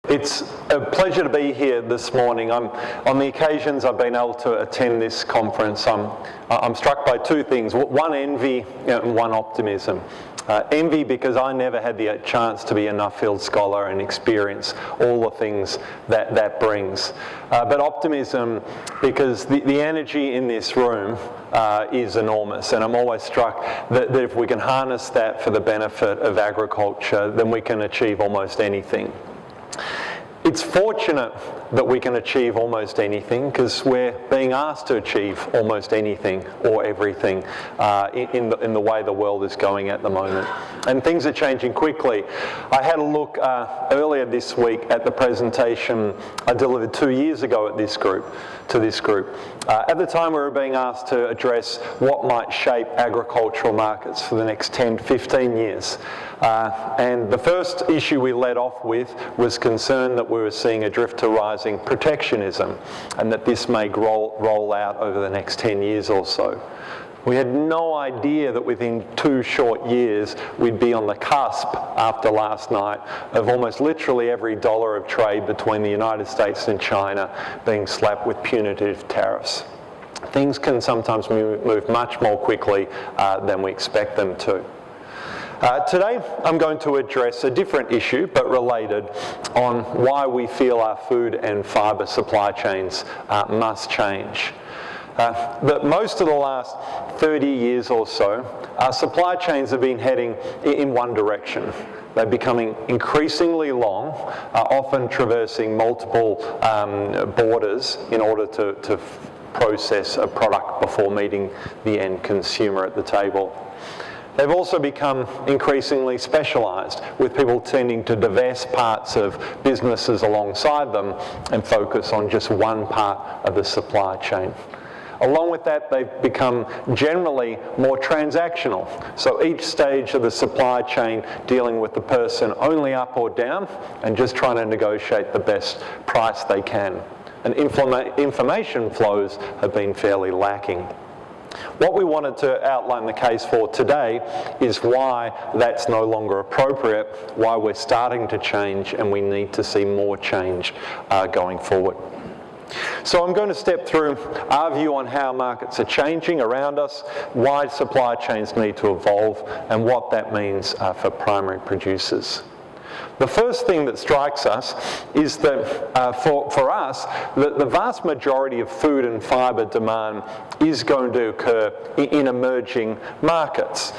It's a pleasure to be here this morning. On the occasions I've been able to attend this conference, I'm struck by two things: one, envy, and one, optimism. Envy because I never had the chance to be a Nuffield scholar and experience all the things that brings. But optimism because the energy in this room is enormous, and I'm always struck that if we can harness that for the benefit of agriculture, then we can achieve almost anything. It's fortunate that we can achieve almost anything because we're being asked to achieve almost anything or everything in the way the world is going at the moment. And things are changing quickly. I had a look earlier this week at the presentation I delivered 2 years ago to this group. At the time we were being asked to address what might shape agricultural markets for the next 10 to 15 years. And the first issue we led off with was concern that we were seeing a drift to rising protectionism, and that this may roll out over the next 10 years or so. We had no idea that within 2 short years we'd be on the cusp, after last night, of almost literally every dollar of trade between the United States and China being slapped with punitive tariffs. Things can sometimes move much more quickly than we expect them to. Today I'm going to address a different issue, but related, on why we feel our food and fibre supply chains must change. But most of the last 30 years or so, our supply chains have been heading in one direction. They're becoming increasingly long, often traversing multiple borders in order to process a product before meeting the end consumer at the table. They've also become increasingly specialised, with people tending to divest parts of businesses alongside them and focus on just one part of the supply chain. Along with that, they've become generally more transactional. So each stage of the supply chain dealing with the person only up or down and just trying to negotiate the best price they can. And information flows have been fairly lacking. What we wanted to outline the case for today is why that's no longer appropriate, why we're starting to change, and we need to see more change going forward. So I'm going to step through our view on how markets are changing around us, why supply chains need to evolve, and what that means for primary producers. The first thing that strikes us is that for us, the vast majority of food and fibre demand is going to occur in emerging markets.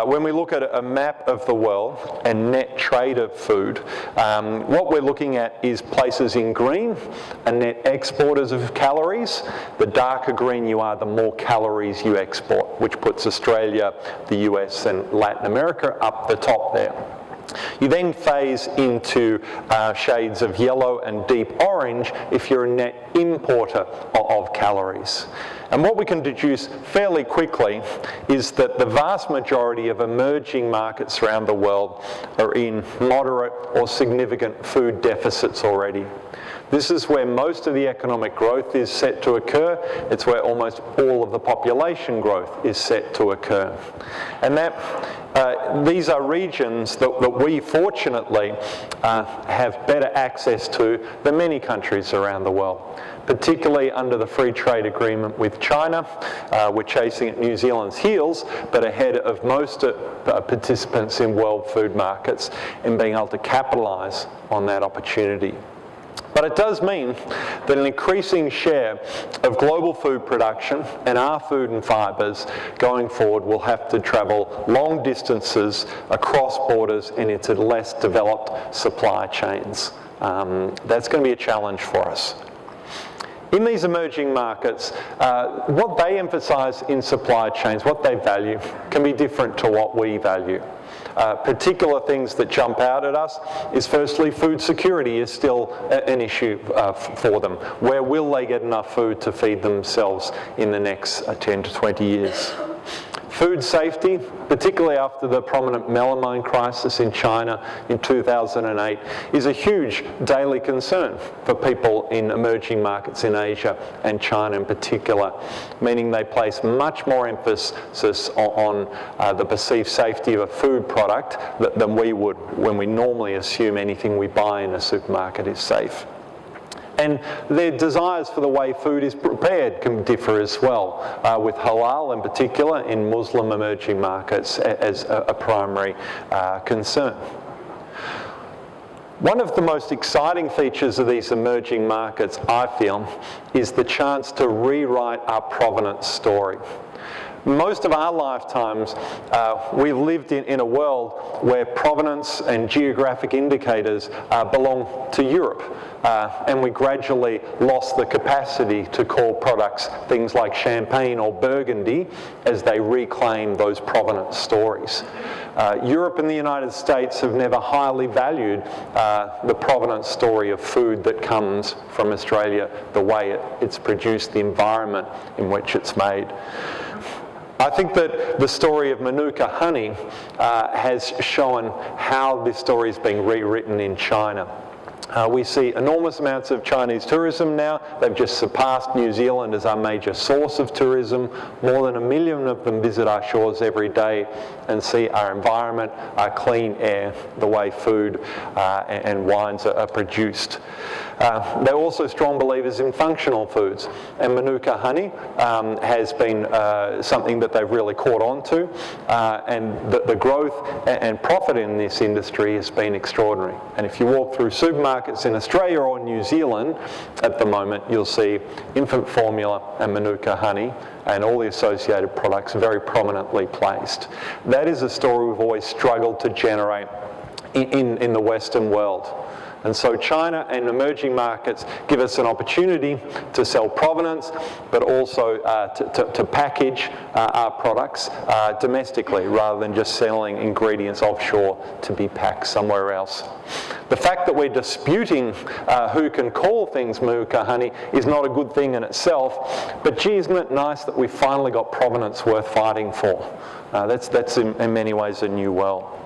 When we look at a map of the world and net trade of food, what we're looking at is places in green are net exporters of calories. The darker green you are, the more calories you export, which puts Australia, the US and Latin America up the top there. You then phase into shades of yellow and deep orange if you're a net importer of calories. And what we can deduce fairly quickly is that the vast majority of emerging markets around the world are in moderate or significant food deficits already. This is where most of the economic growth is set to occur. It's where almost all of the population growth is set to occur. And these are regions that we fortunately have better access to than many countries around the world, particularly under the free trade agreement with China. We're chasing at New Zealand's heels, but ahead of most participants in world food markets in being able to capitalise on that opportunity. But it does mean that an increasing share of global food production and our food and fibres going forward will have to travel long distances across borders and into less developed supply chains. That's going to be a challenge for us. In these emerging markets, what they emphasise in supply chains, what they value, can be different to what we value. Particular things that jump out at us is, firstly, food security is still an issue for them. Where will they get enough food to feed themselves in the next 10 to 20 years? Food safety, particularly after the prominent melamine crisis in China in 2008, is a huge daily concern for people in emerging markets in Asia and China in particular, meaning they place much more emphasis on the perceived safety of a food product than we would when we normally assume anything we buy in a supermarket is safe. And their desires for the way food is prepared can differ as well, with halal in particular in Muslim emerging markets as a primary concern. One of the most exciting features of these emerging markets, I feel, is the chance to rewrite our provenance story. Most of our lifetimes, we've lived in a world where provenance and geographic indicators belong to Europe, and we gradually lost the capacity to call products things like champagne or burgundy as they reclaim those provenance stories. Europe and the United States have never highly valued the provenance story of food that comes from Australia, the way it's produced, the environment in which it's made. I think that the story of Manuka honey has shown how this story is being rewritten in China. We see enormous amounts of Chinese tourism now. They've just surpassed New Zealand as our major source of tourism. More than 1 million of them visit our shores every day and see our environment, our clean air, the way food and wines are produced. They're also strong believers in functional foods, and Manuka honey has been something that they've really caught on to, and the growth and profit in this industry has been extraordinary. And if you walk through supermarkets in Australia or New Zealand at the moment, you'll see infant formula and Manuka honey and all the associated products very prominently placed. That is a story we've always struggled to generate in the Western world. And so China and emerging markets give us an opportunity to sell provenance, but also to package our products domestically rather than just selling ingredients offshore to be packed somewhere else. The fact that we're disputing who can call things Manuka honey is not a good thing in itself, but gee, isn't it nice that we've finally got provenance worth fighting for? That's in many ways a new world.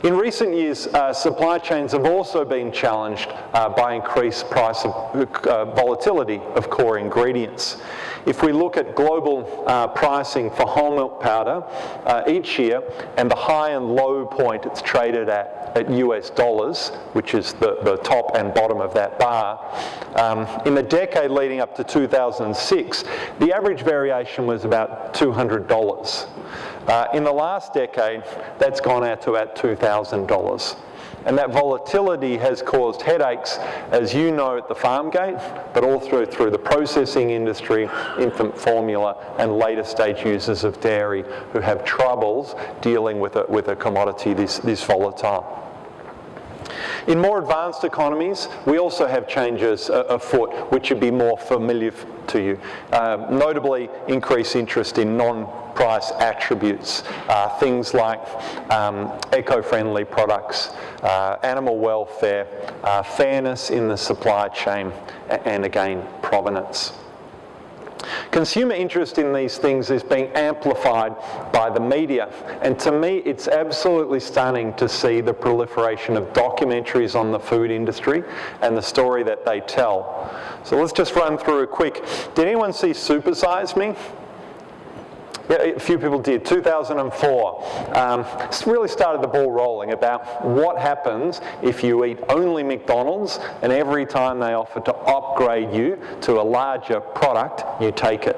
In recent years, supply chains have also been challenged by increased price volatility of core ingredients. If we look at global pricing for whole milk powder each year, and the high and low point it's traded at US dollars, which is the top and bottom of that bar, in the decade leading up to 2006, the average variation was about $200. In the last decade, that's gone out to about $2,000. And that volatility has caused headaches, as you know, at the farm gate, but all through the processing industry, infant formula, and later stage users of dairy who have troubles dealing with a commodity this volatile. In more advanced economies, we also have changes afoot which would be more familiar to you, notably increased interest in non-price attributes, things like eco-friendly products, animal welfare, fairness in the supply chain, and again, provenance. Consumer interest in these things is being amplified by the media, and to me it's absolutely stunning to see the proliferation of documentaries on the food industry and the story that they tell. So let's just run through a quick. Did anyone see Super Size Me? Yeah, a few people did. 2004. It's really started the ball rolling about what happens if you eat only McDonald's and every time they offer to upgrade you to a larger product, you take it.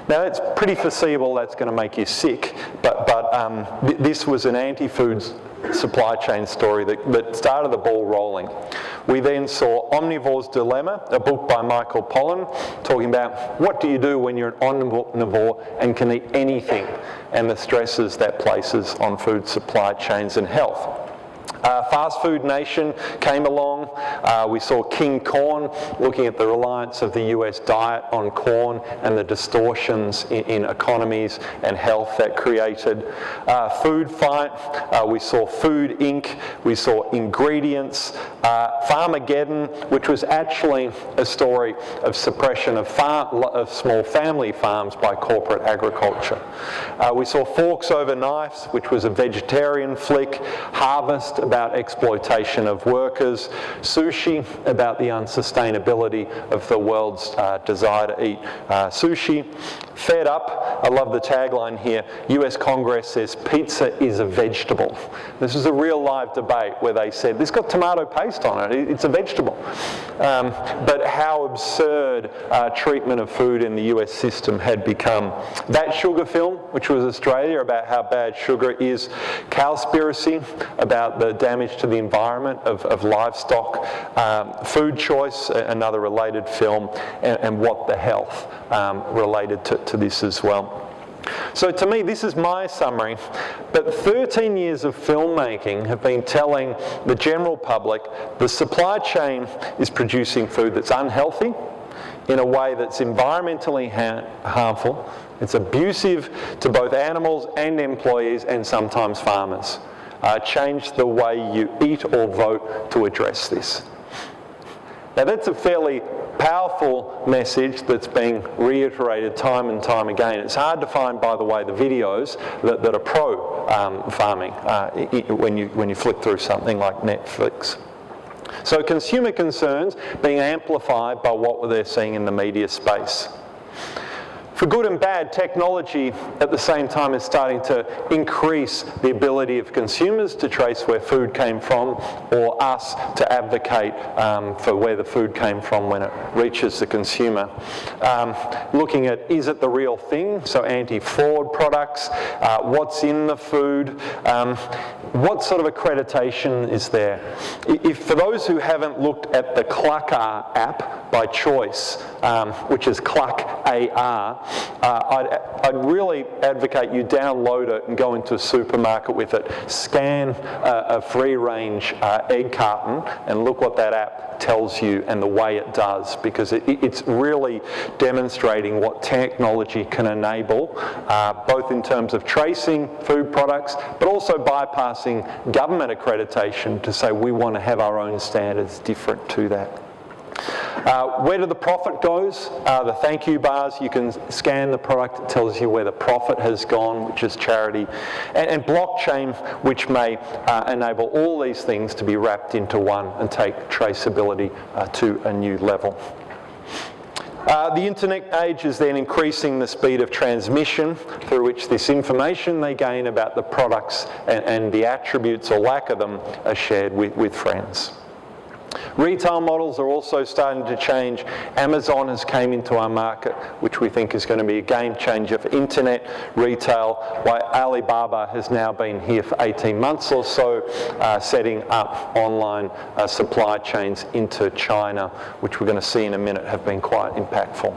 Now it's pretty foreseeable that's going to make you sick, but this was an anti-foods supply chain story that started the ball rolling. We then saw Omnivore's Dilemma, a book by Michael Pollan, talking about what do you do when you're an omnivore and can eat anything, and the stresses that places on food supply chains and health. Fast food nation came along. We saw King Corn, looking at the reliance of the US diet on corn and the distortions in economies and health that created. Food Fight, we saw Food Inc., we saw Ingredients, Farmageddon, which was actually a story of suppression of small family farms by corporate agriculture. We saw Forks Over Knives, which was a vegetarian flick. Harvest, about exploitation of workers. Sushi, about the unsustainability of the world's desire to eat sushi. Fed Up, I love the tagline here, US Congress says pizza is a vegetable. This was a real live debate where they said, this got tomato paste on it, it's a vegetable. But how absurd treatment of food in the US system had become. That Sugar film, which was Australia, about how bad sugar is. Cowspiracy, about the damage to the environment of livestock. Food Choice, another related film, and What the Health, related to this as well. So to me, this is my summary, but 13 years of filmmaking have been telling the general public the supply chain is producing food that's unhealthy, in a way that's environmentally harmful, it's abusive to both animals and employees and sometimes farmers. Change the way you eat or vote to address this. Now that's a fairly powerful message that's being reiterated time and time again. It's hard to find, by the way, the videos that are pro-farming when you flick through something like Netflix. So consumer concerns being amplified by what they're seeing in the media space. For good and bad, technology at the same time is starting to increase the ability of consumers to trace where food came from, or us to advocate for where the food came from when it reaches the consumer. Looking at, is it the real thing? So anti-fraud products, what's in the food, what sort of accreditation is there? If for those who haven't looked at the Cluck-R app by Choice, which is Cluck AR, I'd really advocate you download it and go into a supermarket with it, scan a free-range egg carton and look what that app tells you and the way it does, because it's really demonstrating what technology can enable, both in terms of tracing food products, but also bypassing government accreditation to say we want to have our own standards different to that. Where do the profit goes? The thank you bars, you can scan the product, it tells you where the profit has gone, which is charity, and blockchain, which may enable all these things to be wrapped into one and take traceability to a new level. The internet age is then increasing the speed of transmission through which this information they gain about the products and the attributes or lack of them are shared with friends. Retail models are also starting to change. Amazon has came into our market, which we think is going to be a game changer for internet retail, while Alibaba has now been here for 18 months or so, setting up online supply chains into China, which we're going to see in a minute have been quite impactful.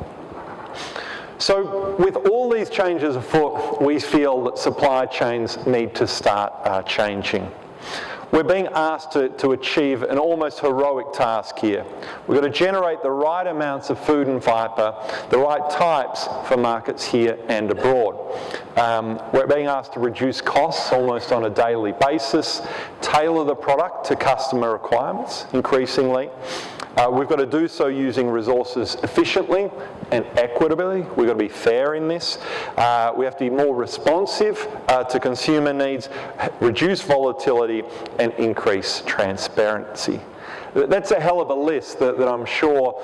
So with all these changes afoot, we feel that supply chains need to start changing. We're being asked to achieve an almost heroic task here. We've got to generate the right amounts of food and fibre, the right types for markets here and abroad. We're being asked to reduce costs almost on a daily basis, tailor the product to customer requirements increasingly. We've got to do so using resources efficiently and equitably. We've got to be fair in this. We have to be more responsive to consumer needs, reduce volatility, and increase transparency. That's a hell of a list that I'm sure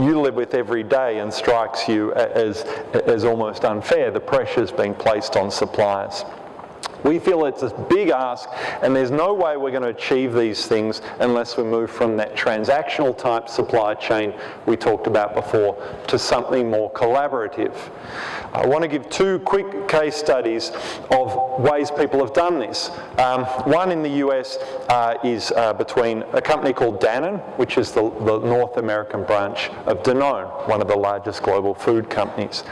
you live with every day and strikes you as almost unfair, the pressures being placed on suppliers. We feel it's a big ask, and there's no way we're going to achieve these things unless we move from that transactional type supply chain we talked about before to something more collaborative. I want to give two quick case studies of ways people have done this. One in the US is between a company called Danone, which is the North American branch of Danone, one of the largest global food companies,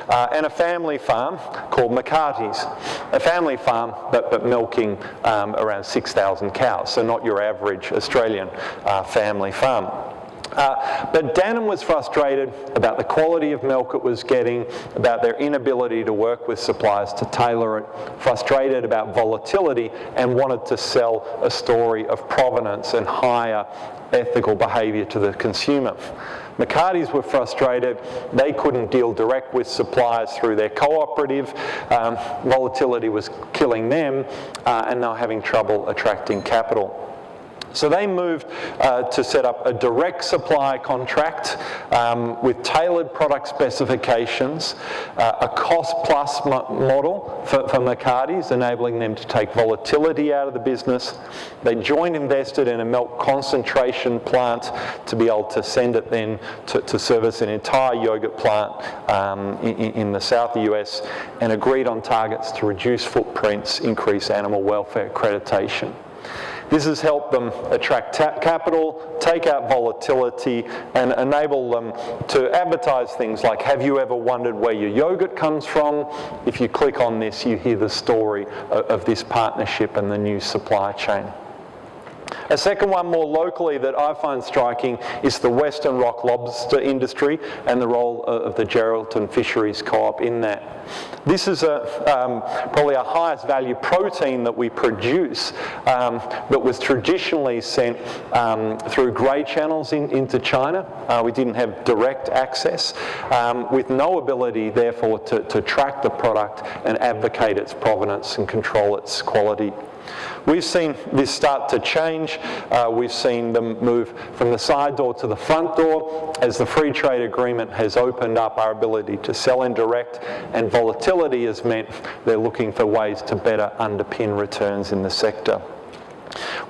and a family farm called McCarthy's. A family farm farm, but milking around 6,000 cows, so not your average Australian family farm. But Danone was frustrated about the quality of milk it was getting, about their inability to work with suppliers to tailor it, frustrated about volatility, and wanted to sell a story of provenance and higher ethical behaviour to the consumer. McCarty's were frustrated. They couldn't deal direct with suppliers through their cooperative. Volatility was killing them, and they were having trouble attracting capital. So they moved to set up a direct supply contract with tailored product specifications, a cost-plus model for McCarty's, enabling them to take volatility out of the business. They joint invested in a milk concentration plant to be able to send it then to service an entire yogurt plant in the south of the US, and agreed on targets to reduce footprints, increase animal welfare accreditation. This has helped them attract capital, take out volatility, and enable them to advertise things like, have you ever wondered where your yogurt comes from? If you click on this, you hear the story of this partnership and the new supply chain. A second one more locally that I find striking is the Western rock lobster industry and the role of the Geraldton Fisheries Co-op in that. This is probably our highest value protein that we produce, but was traditionally sent through grey channels into China. We didn't have direct access, with no ability therefore to track the product and advocate its provenance and control its quality. We've seen this start to change. We've seen them move from the side door to the front door as the free trade agreement has opened up our ability to sell indirect, and volatility has meant they're looking for ways to better underpin returns in the sector.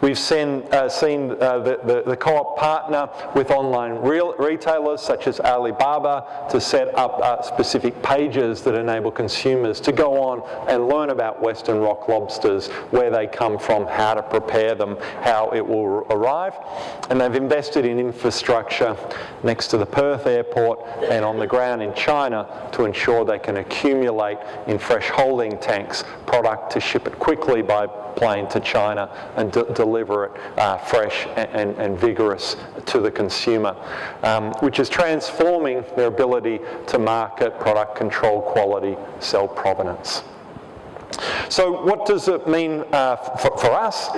We've seen the co-op partner with online retailers such as Alibaba to set up specific pages that enable consumers to go on and learn about Western rock lobsters, where they come from, how to prepare them, how it will arrive. And they've invested in infrastructure next to the Perth airport and on the ground in China to ensure they can accumulate in fresh holding tanks product to ship it quickly by plane to China and deliver it fresh and vigorous to the consumer, which is transforming their ability to market, product control quality, sell provenance. So what does it mean for us?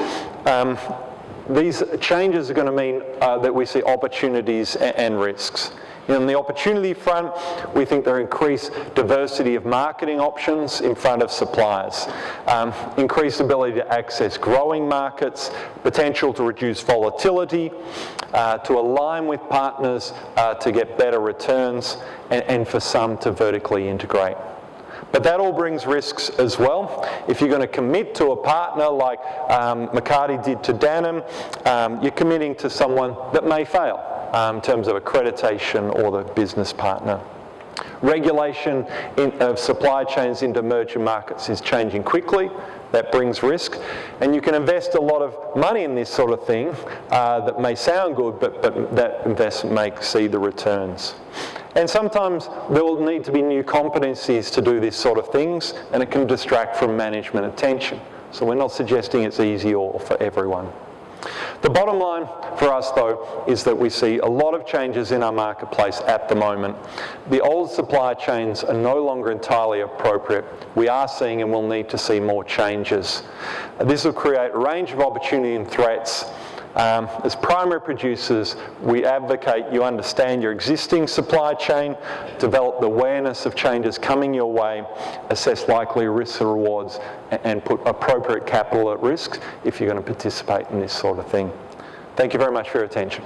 These changes are going to mean that we see opportunities and risks. In the opportunity front, we think there are increased diversity of marketing options in front of suppliers, increased ability to access growing markets, potential to reduce volatility, to align with partners to get better returns, and for some to vertically integrate. But that all brings risks as well. If you're going to commit to a partner like McCarty did to Danone, you're committing to someone that may fail in terms of accreditation or the business partner. Regulation of supply chains into emerging markets is changing quickly. That brings risk. And you can invest a lot of money in this sort of thing that may sound good, but that investment may exceed the returns. And sometimes there will need to be new competencies to do this sort of things, and it can distract from management attention. So we're not suggesting it's easy or for everyone. The bottom line for us, though, is that we see a lot of changes in our marketplace at the moment. The old supply chains are no longer entirely appropriate. We are seeing and will need to see more changes. This will create a range of opportunity and threats. As primary producers, we advocate you understand your existing supply chain, develop the awareness of changes coming your way, assess likely risks and rewards, and put appropriate capital at risk if you're going to participate in this sort of thing. Thank you very much for your attention.